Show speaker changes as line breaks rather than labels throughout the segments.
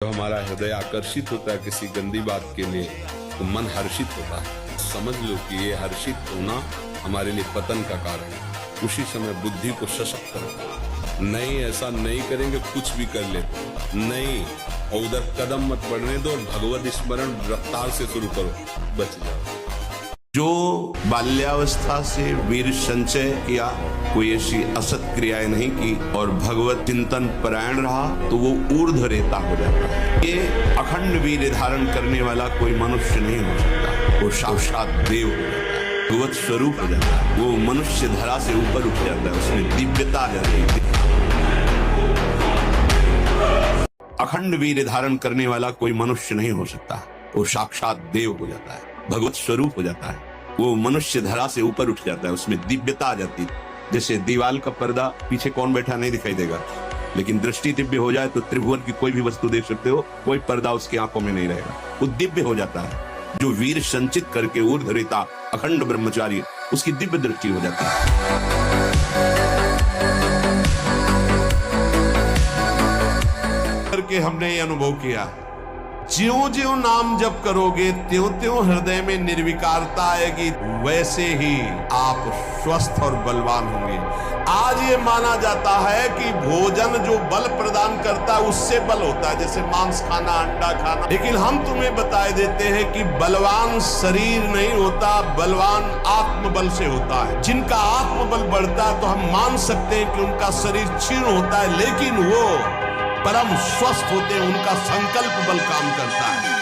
तो हमारा हृदय आकर्षित होता है किसी गंदी बात के लिए तो मन हर्षित होता है। समझ लो कि ये हर्षित होना हमारे लिए पतन का कारण है। उसी समय बुद्धि को सशक्त करो। नहीं, ऐसा नहीं करेंगे, कुछ भी कर लेते नहीं, और उधर कदम मत बढ़ने दो और भगवत स्मरण रफ्तार से शुरू करो, बच जाओ।
जो बाल्यावस्था से वीर संचय किया, कोई ऐसी असत क्रियाएं नहीं की और भगवत चिंतन परायण रहा, तो वो ऊर्ध्व रेता हो जाता है। ये अखंड वीर धारण करने वाला कोई मनुष्य नहीं हो सकता। वो साक्षात देव हो जाता है, भगवत स्वरूप हो जाता है। वो मनुष्य धरा से ऊपर उठ जाता है, उसमें दिव्यता आ जाती है। अखंड वीर धारण करने वाला कोई मनुष्य नहीं हो सकता। वो साक्षात देव हो जाता है, भगवत स्वरूप हो जाता है। वो मनुष्य धरा से ऊपर उठ जाता है, उसमें दिव्यता आ जाती है। जैसे दीवाल का पर्दा, पीछे कौन बैठा नहीं दिखाई देगा, लेकिन दृष्टि दिव्य हो जाए तो त्रिभुवन की कोई भी वस्तु देख सकते हो, कोई पर्दा उसकी आंखों में नहीं रहेगा, वो दिव्य हो जाता है। जो वीर संचित करके ऊर्ध्व रेता अखंड ब्रह्मचारी, उसकी दिव्य दृष्टि हो जाती है। करके हमने ये अनुभव किया, ज्यों ज्यों नाम जप करोगे त्यों त्यों हृदय में निर्विकारता आएगी, वैसे ही आप स्वस्थ और बलवान होंगे। आज ये माना जाता है कि भोजन जो बल प्रदान करता है उससे बल होता है, जैसे मांस खाना, अंडा खाना, लेकिन हम तुम्हें बताए देते हैं कि बलवान शरीर नहीं होता, बलवान आत्मबल से होता है। जिनका आत्मबल बढ़ता है तो हम मान सकते हैं कि उनका शरीर क्षीण होता है, लेकिन वो परम स्वस्थ होते हैं, उनका संकल्प बल काम करता है।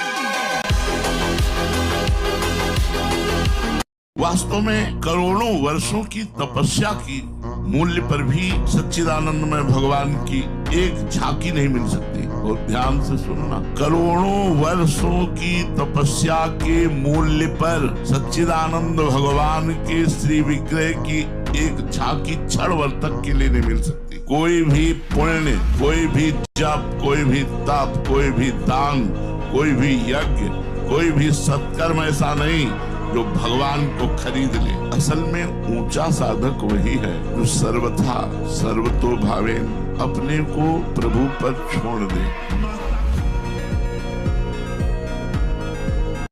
वास्तव में करोड़ों वर्षों की तपस्या की मूल्य पर भी सच्चिदानंदमय भगवान की एक झांकी नहीं मिल सकती। और ध्यान से सुनना, करोड़ों वर्षों की तपस्या के मूल्य पर सच्चिदानंद भगवान के श्री विग्रह की एक झांकी क्षण भर तक के लिए नहीं मिल सकती। कोई भी पुण्य, कोई भी जप, कोई भी तप, कोई भी दान, कोई भी यज्ञ, कोई भी सत्कर्म ऐसा नहीं जो भगवान को खरीद ले। असल में ऊंचा साधक वही है जो सर्वथा सर्वतो भावेन अपने को प्रभु पर छोड़ दे।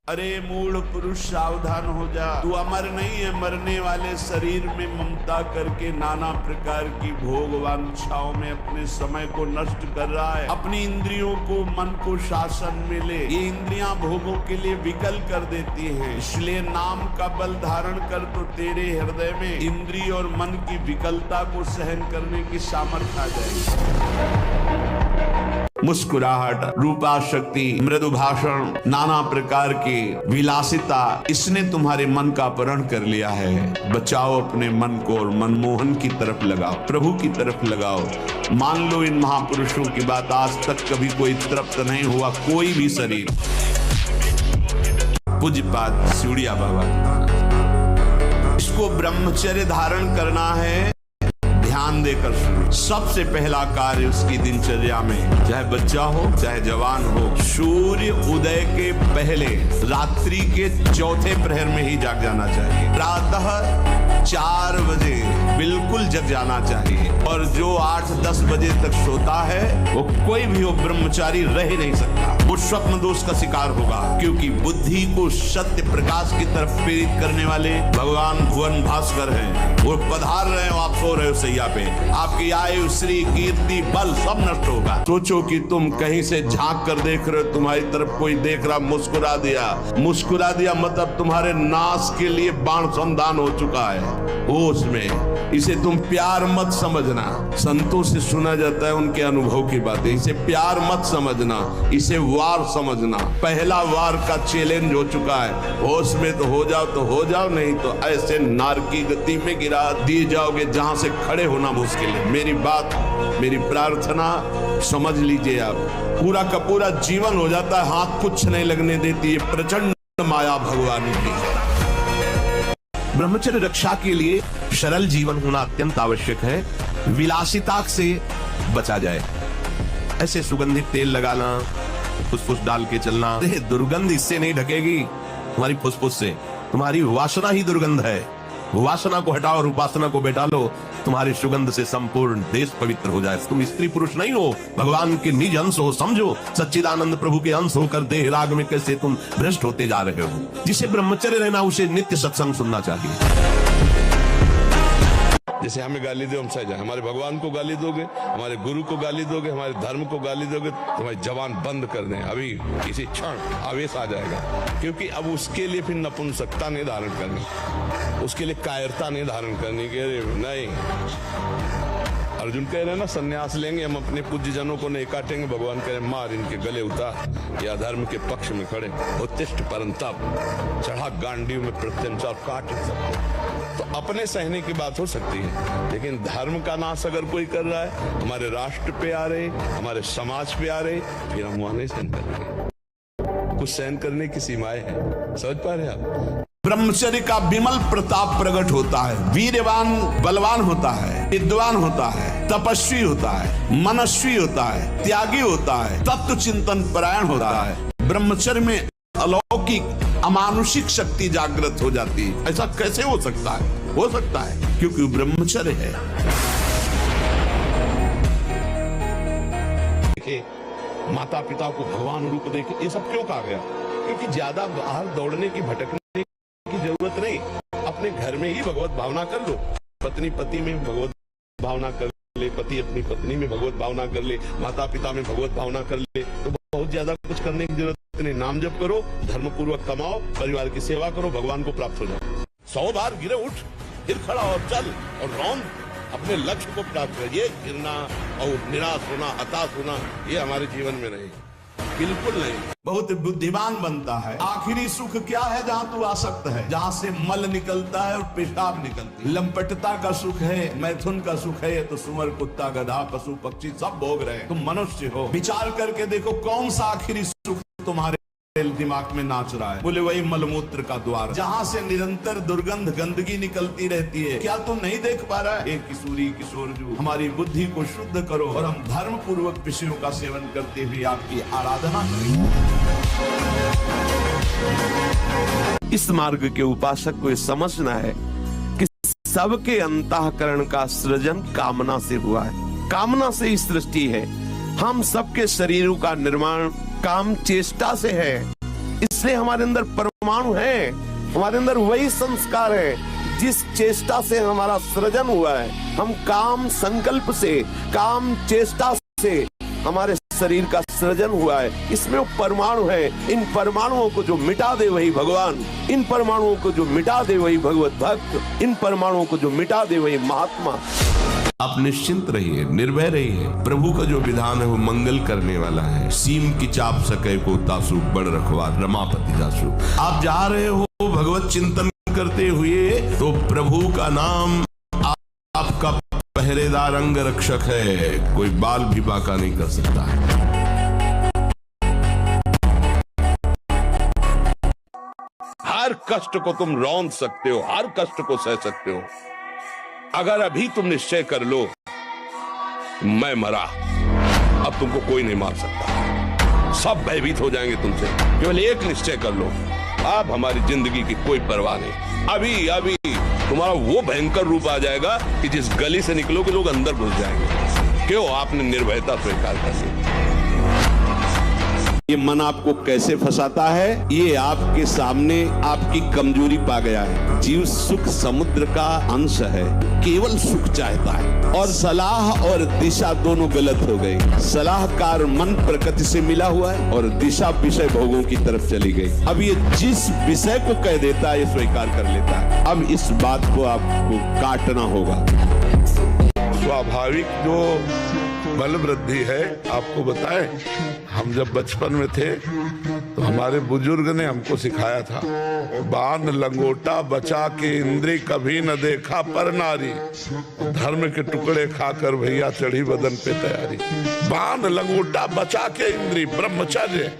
अरे मूढ़ पुरुष सावधान हो जा, तू अमर नहीं है, मरने वाले शरीर में ममता करके नाना प्रकार की भोग वांछाओं में अपने समय को नष्ट कर रहा है। अपनी इंद्रियों को, मन को शासन में ले, ये इंद्रियां भोगों के लिए विकल कर देती हैं। इसलिए नाम का बल धारण कर तो तेरे हृदय में इंद्रिय और मन की विकलता को सहन करने की सामर्थ्य आ जाएगी। मुस्कुराहट, रूपा शक्ति, मृदु भाषण, नाना प्रकार की विलासिता, इसने तुम्हारे मन का अपहरण कर लिया है। बचाओ अपने मन को और मनमोहन की तरफ लगाओ, प्रभु की तरफ लगाओ। मान लो इन महापुरुषों की बात, आज तक कभी कोई तृप्त नहीं हुआ कोई भी शरीर। पूज्यपाद सिउड़िया बाबा, इसको ब्रह्मचर्य धारण करना है, ध्यान देकर सुनो। सबसे पहला कार्य उसकी दिनचर्या में, चाहे बच्चा हो चाहे जवान हो, सूर्य उदय के पहले रात्रि के चौथे प्रहर में ही जाग जाना चाहिए। प्रातः 4 बजे बिल्कुल जग जाना चाहिए। और जो 8-10 बजे तक सोता है वो कोई भी वो ब्रह्मचारी रह ही नहीं सकता। वो स्वप्न दोष का शिकार होगा, क्योंकि बुद्धि को सत्य प्रकाश की तरफ प्रेरित करने वाले भगवान भुवन भास्कर हैं। वो पधार रहे हो, आप सो रहे हो सैया पे, आपकी आयु, श्री, कीर्ति, बल सब नष्ट होगा। सोचो कि तुम कहीं से झांक कर देख रहे हो, तुम्हारी तरफ कोई देख रहा, मुस्कुरा दिया मतलब तुम्हारे नाश के लिए बाण संधान हो चुका है। होश में इसे तुम प्यार मत समझना। संतों से सुना जाता है उनके अनुभव की बातें, इसे प्यार मत समझना, इसे वार समझना। पहला वार का चैलेंज हो चुका है। होश में तो हो जाओ, नहीं तो ऐसे नारकी गति में गिरा दिए जाओगे जहां से खड़े होना मुश्किल है। मेरी बात, मेरी प्रार्थना समझ लीजिए आप। पूरा का पूरा जीवन हो जाता है, हाथ कुछ नहीं लगने देती है। प्रचंड माया भगवान की है। ब्रह्मचर्य रक्षा के लिए सरल जीवन होना अत्यंत आवश्यक है। विलासिता से बचा जाए। ऐसे सुगंधित तेल लगाना, फुसफुस डाल के चलना, दुर्गंध इससे नहीं ढकेगी तुम्हारी फुसफुस से। तुम्हारी वासना ही दुर्गंध है।
वासना को हटाओ और उपासना को बैठा लो, तुम्हारी सुगंध से संपूर्ण देश पवित्र हो जाए। तुम स्त्री पुरुष नहीं हो, भगवान के निज अंश हो, समझो। सच्चिदानंद प्रभु के अंश होकर देह राग में कैसे तुम भ्रष्ट होते जा रहे हो। जिसे ब्रह्मचर्य रहना, उसे नित्य सत्संग सुनना चाहिए।
जैसे हमें गाली दो हम सह जाए, हमारे भगवान को गाली दोगे, हमारे गुरु को गाली दोगे, हमारे धर्म को गाली दोगे, तुम्हारी जबान बंद कर दें। अभी किसी क्षण आवेश आ जाएगा, क्योंकि अब उसके लिए फिर नपुंसकता नहीं धारण करनी, उसके लिए कायरता नहीं धारण करनी कि अरे नहीं। अर्जुन कह रहे हैं ना, संन्यास लेंगे हम, अपने पूज्य जनों को नहीं काटेंगे। भगवान कह रहे हैं मार इनके गले उतार, या धर्म के पक्ष में खड़े उत्तिष्ठ परंतप, चढ़ा गांडीव में प्रत्यंचा और काट सकते। तो अपने सहने की बात हो सकती है, लेकिन धर्म का नाश अगर कोई कर रहा है, हमारे राष्ट्र पे आ रहे, हमारे समाज पे आ रहे, फिर हम वहां नहीं सहन करेंगे। कुछ सहन करने की सीमाएं हैं, समझ पा रहे हैं आप?
ब्रह्मचर्य का विमल प्रताप प्रकट होता है। वीरवान बलवान होता है, विद्वान होता है, तपस्वी होता है, मनस्वी होता है, त्यागी होता है, तत्व चिंतन परायण होता है। ब्रह्मचर्य में अलौकिक अमानुषिक शक्ति जागृत हो जाती है। ऐसा कैसे हो सकता है? हो सकता है क्योंकि ब्रह्मचर्य है।
देखिए, माता पिता को भगवान रूप देखे, ये सब क्यों कहा गया? क्योंकि ज्यादा बाहर दौड़ने की, भटकने की जरूरत नहीं। अपने घर में ही भगवत भावना कर लो। पत्नी पति में भगवत भावना कर ले, पति अपनी पत्नी में भगवत भावना कर ले, माता पिता में भगवत भावना कर ले, तो बहुत ज्यादा कुछ करने की जरूरत नहीं। नाम जप करो, धर्म पूर्वक कमाओ, परिवार की सेवा करो, भगवान को प्राप्त हो जाओ। 100 बार गिरे उठ, फिर खड़ा और चल और रौंद, अपने लक्ष्य को प्राप्त कर। ये गिरना और निराश होना, हताश होना, ये हमारे जीवन में नहीं, बिल्कुल नहीं।
बहुत बुद्धिमान बनता है। आखिरी सुख क्या है? जहाँ तू आसक्त है, जहाँ से मल निकलता है और पेशाब निकलती है। लंपटता का सुख है, मैथुन का सुख है, तो सुअर, कुत्ता, गधा, पशु पक्षी सब भोग रहे हैं। तुम मनुष्य हो, विचार करके देखो कौन सा आखिरी सुख तुम्हारे दिमाग में नाच रहा है। बोले वही मलमूत्र का द्वार, जहाँ से निरंतर दुर्गंध गंदगी निकलती रहती है। क्या तुम नहीं देख पा रहा है? एक किशोरी किशोरजू, हमारी बुद्धि को शुद्ध करो और हम धर्म पूर्वक विषयों का सेवन करते हुए आपकी आराधना करें।
इस मार्ग के उपासक को ये समझना है कि सबके अंतःकरण का सृजन कामना से हुआ है। कामना से ही सृष्टि है। हम सबके शरीरों का निर्माण काम चेष्टा से है। इसलिए हमारे अंदर परमाणु है, हमारे अंदर वही संस्कार है जिस चेष्टा से हमारा सृजन हुआ है। हम काम संकल्प से, काम चेष्टा से हमारे शरीर का सृजन हुआ है। इसमें वो परमाणु है। इन परमाणुओं को जो मिटा दे वही भगवान, इन परमाणुओं को जो मिटा दे वही भगवत भक्त, इन परमाणुओं को जो मिटा दे वही महात्मा।
आप निश्चिंत रहिए, निर्भय रहिए। प्रभु का जो विधान है वो मंगल करने वाला है। सीम की चाप सके को तासु, बड़ रखवा रमापति जासु। आप जा रहे हो भगवत चिंतन करते हुए, तो प्रभु का नाम आपका पहरेदार अंग रक्षक है। कोई बाल भी बाका नहीं कर सकता है।
हर कष्ट को तुम रौंद सकते हो, हर कष्ट को सह सकते हो। अगर अभी तुम निश्चय कर लो मैं मरा, अब तुमको कोई नहीं मार सकता। सब भयभीत हो जाएंगे तुमसे। केवल एक निश्चय कर लो, अब हमारी जिंदगी की कोई परवाह नहीं। अभी अभी तुम्हारा वो भयंकर रूप आ जाएगा कि जिस गली से निकलोगे लोग अंदर घुस जाएंगे। क्यों? आपने निर्भयता स्वीकार कर ली।
ये मन आपको कैसे फंसाता है? ये आपके सामने आपकी कमजोरी पा गया है। जीव सुख समुद्र का अंश है, केवल सुख चाहता है, और सलाह और दिशा दोनों गलत हो गई। सलाहकार मन प्रकृति से मिला हुआ है और दिशा विषय भोगों की तरफ चली गई। अब ये जिस विषय को कह देता है ये स्वीकार कर लेता है। अब इस बात को आपको काटना होगा।
स्वाभाविक जो बल वृद्धि है, आपको बताएं, हम जब बचपन में थे तो हमारे बुजुर्ग ने हमको सिखाया था, बाण लंगोटा बचा के इंद्री कभी न देखा पर नारी, धर्म के टुकड़े खाकर भैया चढ़ी बदन पे तैयारी। बाण लंगोटा बचा के इंद्री, ब्रह्मचर्य।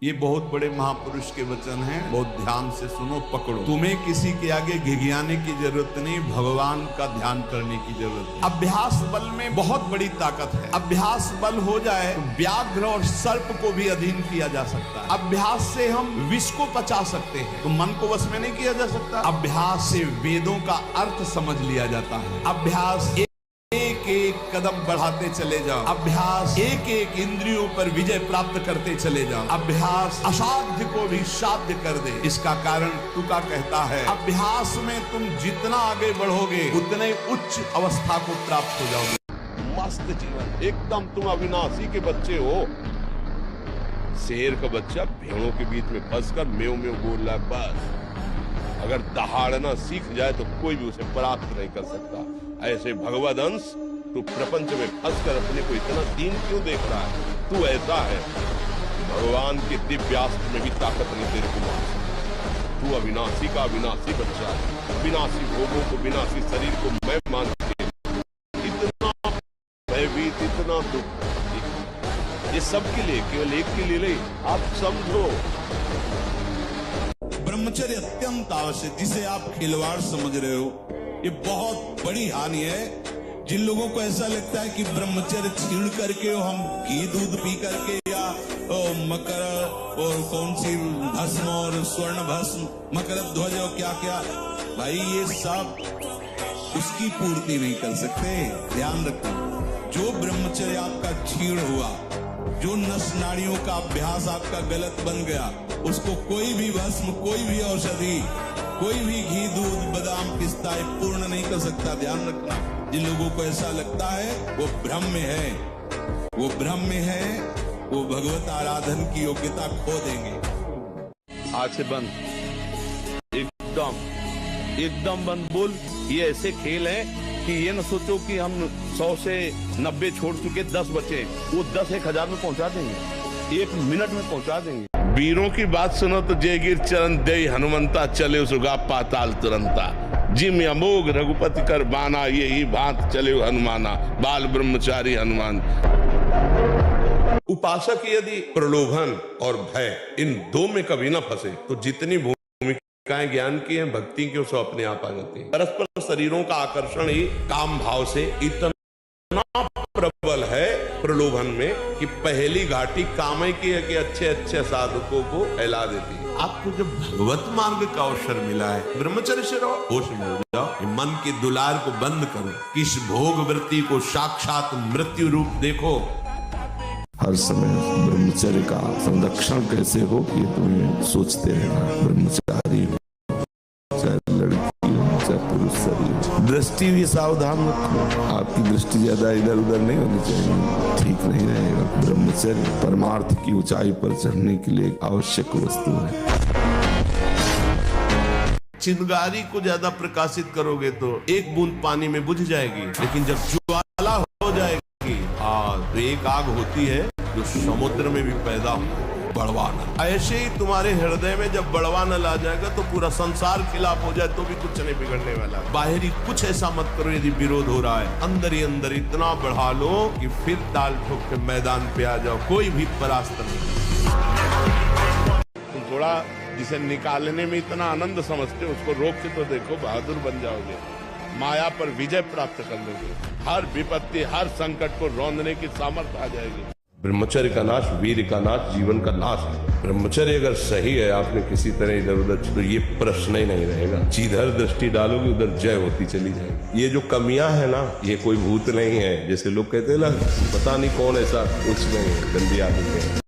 ये बहुत बड़े महापुरुष के वचन हैं, बहुत ध्यान से सुनो, पकड़ो। तुम्हें किसी के आगे घिघियाने की जरूरत नहीं, भगवान का ध्यान करने की जरूरत है। अभ्यास बल में बहुत बड़ी ताकत है। अभ्यास बल हो जाए तो व्याघ्र और सर्प को भी अधीन किया जा सकता है। अभ्यास से हम विष को पचा सकते हैं, तो मन को वश में नहीं किया जा सकता। अभ्यास से वेदों का अर्थ समझ लिया जाता है। अभ्यास एक एक कदम बढ़ाते चले जाओ। अभ्यास एक एक इंद्रियों पर विजय प्राप्त करते चले जाओ। अभ्यास असाध्य को भी साध्य कर दे। इसका कारण तुका कहता है, अभ्यास में तुम जितना आगे बढ़ोगे उतने उच्च अवस्था को प्राप्त हो जाओगे।
मस्त जीवन, एकदम तुम अविनाशी के बच्चे हो। शेर का बच्चा भेड़ों के बीच में फंसकर म्यों म्यों बोल रहा है, बस अगर दहाड़ना सीख जाए तो कोई भी उसे प्राप्त नहीं कर सकता। ऐसे भगवद अंश, तू प्रपंच में फंसकर अपने को इतना दीन क्यों देख रहा है? तू ऐसा है, भगवान के दिव्यास्त्र में भी ताकत नहीं तेरे को मार सकता। तू अविनाशी का अविनाशी बच्चा है। विनाशी भोगों को, विनाशी शरीर को मैं मान के इतना भयभीत, इतना दुख, ये सबके लिए, केवल एक के लिए नहीं। आप समझो,
ब्रह्मचर्य अत्यंत आवश्यक, जिसे आप खिलवाड़ समझ रहे हो, ये बहुत बड़ी हानि है। जिन लोगों को ऐसा लगता है कि ब्रह्मचर्य छीन करके हम घी दूध पी करके या मकर और कौन सी भस्म और स्वर्ण भस्म, मकर ध्वज और क्या क्या, भाई ये सब उसकी पूर्ति नहीं कर सकते। ध्यान रखना, जो ब्रह्मचर्य आपका छीण हुआ, जो नस नाड़ियों का अभ्यास आपका गलत बन गया, उसको कोई भी भस्म, कोई भी औषधि, कोई भी घी दूध बादाम पिस्ता पूर्ण नहीं कर सकता। ध्यान रखना, जिन लोगों को ऐसा लगता है वो भ्रम में है, वो भ्रम में है, वो भगवत आराधन की योग्यता खो देंगे।
आज से बंद, एकदम बंद। बोल, ये ऐसे खेल है कि ये न सोचो कि हम 100 से 90 छोड़ चुके, 10 बचे, वो 10 1000 में पहुंचा देंगे, 1 मिनट में पहुंचा देंगे। वीरों की बात सुनो तो जयगिर चरण दे हनुमंता, चले उसगा पाताल तुरंता। जिम अमोघ रघुपति कर बाना, ये ही बात चले हनुमाना, बाल ब्रह्मचारी हनुमान। उपासक यदि प्रलोभन और भय इन दो में कभी ना फंसे तो जितनी भूमिकाएं ज्ञान की हैं, भक्ति की, वो अपने आप आ जाती है। परस्पर शरीरों का आकर्षण ही काम भाव से इतना प्रबल है प्रलोभन में कि पहली घाटी काम की है कि अच्छे अच्छे साधकों को फैला देती है।
आपको जब भगवत मार्ग का अवसर मिला है, ब्रह्मचर्य से रहो, होश में हो जाओ, मन के दुलार को बंद करो, इस भोग वृत्ति को साक्षात मृत्यु रूप देखो।
हर समय ब्रह्मचर्य का संरक्षण कैसे हो, ये तुम्हें सोचते रहना। ब्रह्मचारी हो, चाहे लड़की हो, चाहे पुरुष शरीर हो, दृष्टि भी सावधान रखो। आपकी दृष्टि ज्यादा इधर उधर नहीं होनी चाहिए, ठीक नहीं रहेगा। ब्रह्मचर्य परमार्थ की ऊंचाई पर चढ़ने के लिए आवश्यक वस्तु है।
चिंगारी को ज्यादा प्रकाशित करोगे तो एक बूंद पानी में बुझ जाएगी, लेकिन जब ज्वाला हो जाएगी, तो एक आग होती है जो समुद्र में भी पैदा हो, बड़वाना। ऐसे ही तुम्हारे हृदय में जब बड़वाना ला जाएगा तो पूरा संसार खिलाफ हो जाए तो भी कुछ नहीं बिगड़ने वाला। बाहरी कुछ ऐसा मत करो, यदि विरोध हो रहा है अंदर ही अंदर इतना बढ़ा लो कि फिर ताल ठोक के मैदान पे आ जाओ, कोई भी परास्त नहीं।
तुम थोड़ा जिसे निकालने में इतना आनंद समझते हो, उसको रोक के तो देखो, बहादुर बन जाओगे, माया पर विजय प्राप्त कर लोगे, हर विपत्ति, हर संकट को रौंदने की सामर्थ्य आ जाएगी। ब्रह्मचर्य का नाश वीर का नाश, जीवन का नाश है। ब्रह्मचर्य अगर सही है, आपने किसी तरह इधर उधर, तो ये प्रश्न ही नहीं रहेगा। जिधर दृष्टि डालोगे उधर जय होती चली जाएगी। ये जो कमियां है ना, ये कोई भूत नहीं है, जैसे लोग कहते हैं ना, पता नहीं कौन ऐसा, कुछ नहीं, गंदी आदत है।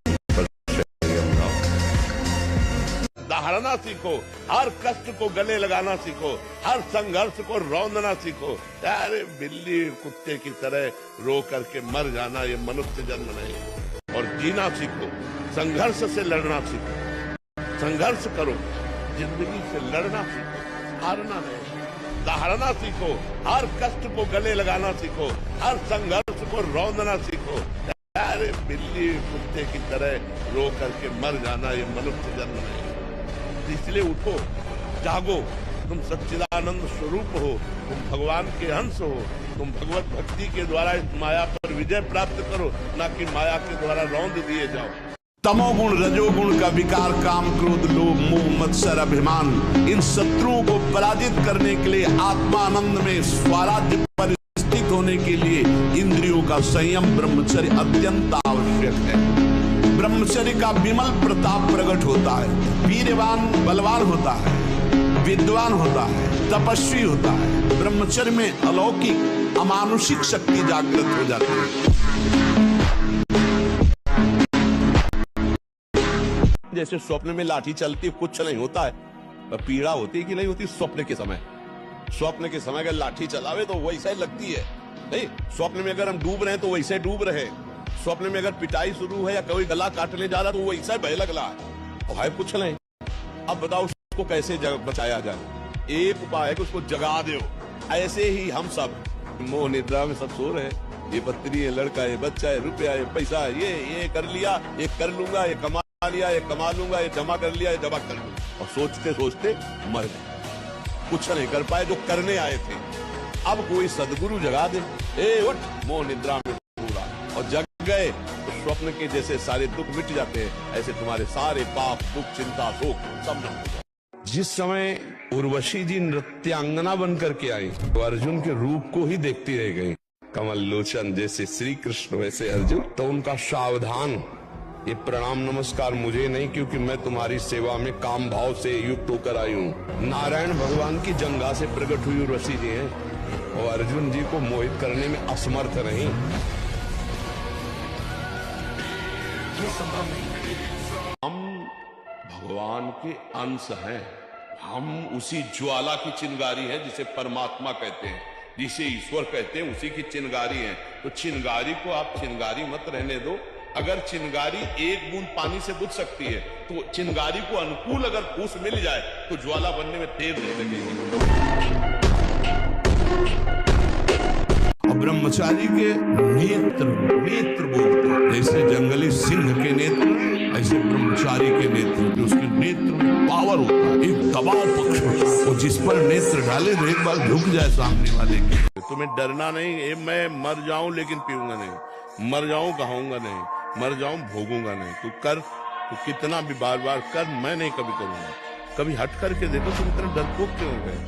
दहाड़ना सीखो, हर कष्ट को गले लगाना सीखो, हर संघर्ष को रौंदना सीखो। अरे बिल्ली कुत्ते की तरह रो करके मर जाना ये मनुष्य जन्म नहीं। और जीना सीखो, संघर्ष से लड़ना सीखो, संघर्ष करो, जिंदगी से लड़ना सीखो, हारना नहीं। दहाड़ना सीखो, हर कष्ट को गले लगाना सीखो, हर संघर्ष को रौंदना सीखो। अरे बिल्ली कुत्ते की तरह रो करके मर जाना ये मनुष्य जन्म नहीं। इसलिए उठो, जागो, तुम सच्चिदानंद स्वरूप हो, तुम भगवान के अंश हो, तुम भगवत भक्ति के द्वारा इस माया पर विजय प्राप्त करो, ना कि माया के द्वारा रौंद दिए जाओ।
तमोगुण रजोगुण का विकार, काम क्रोध लोभ मोह मत्सर अभिमान, इन शत्रुओं को पराजित करने के लिए आत्मानंद में स्वराज्य पर स्थित होने के लिए इंद्रियों का संयम ब्रह्मचर्य अत्यंत आवश्यक है। ब्रह्मचर्य का विमल प्रताप प्रकट होता है, वीरवान बलवान होता है, विद्वान होता है, तपस्वी होता है। ब्रह्मचर्य में अलौकिक अमानुषिक शक्ति जागृत हो जाती है।
जैसे स्वप्न में लाठी चलती कुछ नहीं होता है, पर पीड़ा होती कि नहीं होती स्वप्न के समय। स्वप्न के समय अगर लाठी चलावे तो वैसा ही लगती है, नहीं? स्वप्न में अगर हम डूब रहे हैं तो वैसे डूब रहे। स्वप्न में अगर पिटाई शुरू है या कोई गला काटने जा रहा है तो वैसा ही भय लग रहा है, और है कुछ नहीं। अब बताओ उसको कैसे बचाया जाए? एक उपाय है कि उसको जगा दो। ऐसे ही हम सब मोह निद्रा में सब सो रहे हैं, ये पत्नी है, लड़का है, बच्चा है, रुपया है, पैसा है, ये कर लिया, ये कर लूंगा, ये कमा लिया, ये कमा लूंगा, ये जमा कर लिया, ये जमा कर लूंगा, और सोचते सोचते मर गए, कुछ नहीं कर पाए जो करने आए थे। अब कोई सदगुरु जगा दे, ए उठ, मोह निद्रा में पूरा, और जग गए तो स्वप्न के जैसे सारे दुख मिट जाते हैं, ऐसे तुम्हारे सारे पाप दुख चिंता शोक सब नष्ट हो जाते। जिस समय उर्वशी जी नृत्यांगना बनकर के आई तो अर्जुन के रूप को ही देखती रह गई। कमल लोचन जैसे श्री कृष्ण वैसे अर्जुन, तो उनका सावधान, ये प्रणाम नमस्कार मुझे नहीं, क्योंकि मैं तुम्हारी सेवा में काम भाव से युक्त होकर आई हूँ। नारायण भगवान की जंगा से प्रकट हुई उर्वशी जी हैं, और अर्जुन जी को मोहित करने में असमर्थ नहीं। हम भगवान के अंश हैं, हम उसी ज्वाला की चिंगारी है जिसे परमात्मा कहते हैं, जिसे ईश्वर कहते हैं, उसी की चिंगारी है। तो चिंगारी को आप चिंगारी मत रहने दो। अगर चिंगारी एक बूंद पानी से बुझ सकती है तो चिंगारी को अनुकूल अगर फूस मिल जाए तो ज्वाला बनने में देर नहीं लगेगी।
ब्रह्मचारी के नेत्र बोलते हैं, जैसे जंगली सिंह के नेत्र, ऐसे ब्रह्मचारी के नेत्र, उसके नेत्र में पावर होता है, एक दबाव पक्ष होता है, और जिस पर नेत्र डाले तो एक बार झुक जाए सामने वाले के। तुम्हें डरना नहीं, मैं मर जाऊं लेकिन पीऊंगा नहीं, मर जाऊं कहाऊंगा नहीं, मर जाऊं भोगूंगा नहीं। तू कर, तू कितना भी बार बार कर, मैं नहीं कभी करूंगा। कभी हट करके देखो तुम इतने डरपोक क्यों हो गए,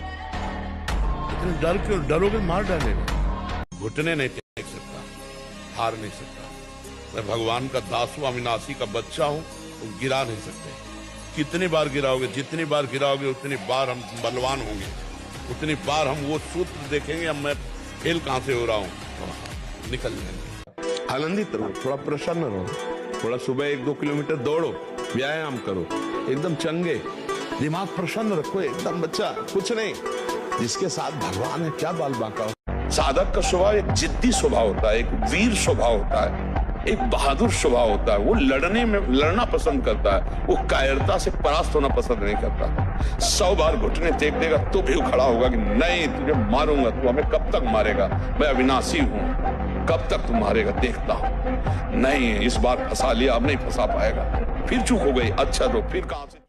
इतने डर क्यों? डरोगे मार डालेगा। घुटने नहीं टेक सकता, हार नहीं सकता। मैं भगवान का दास हूं, अविनाशी का बच्चा हूं, तो गिरा नहीं सकते। कितनी बार गिराओगे, जितनी बार गिराओगे उतनी बार हम बलवान होंगे, उतनी बार हम वो सूत्र देखेंगे, अब मैं फेल कहां से हो रहा हूं, निकल जाएंगे। आनंदित रहो, थोड़ा प्रसन्न रहो, थोड़ा सुबह 1-2 किलोमीटर दौड़ो, व्यायाम करो, एकदम चंगे, दिमाग प्रसन्न रखो, एकदम बच्चा कुछ नहीं। जिसके साथ भगवान है क्या बाल बांका। साधक का स्वभाव एक जिद्दी स्वभाव होता है, एक वीर स्वभाव होता है, एक बहादुर स्वभाव होता है। वो लड़ना पसंद करता है, वो कायरता से परास्त होना पसंद नहीं करता। 100 बार घुटने टेक देगा तो भी खड़ा होगा कि नहीं, तुझे मारूंगा, तू हमें कब तक मारेगा, मैं अविनाशी हूं, कब तक तू मारेगा देखता हूं। नहीं, इस बार फंसा लिया, अब नहीं फंसा पाएगा, फिर चूक हो गई, अच्छा तो फिर कहां से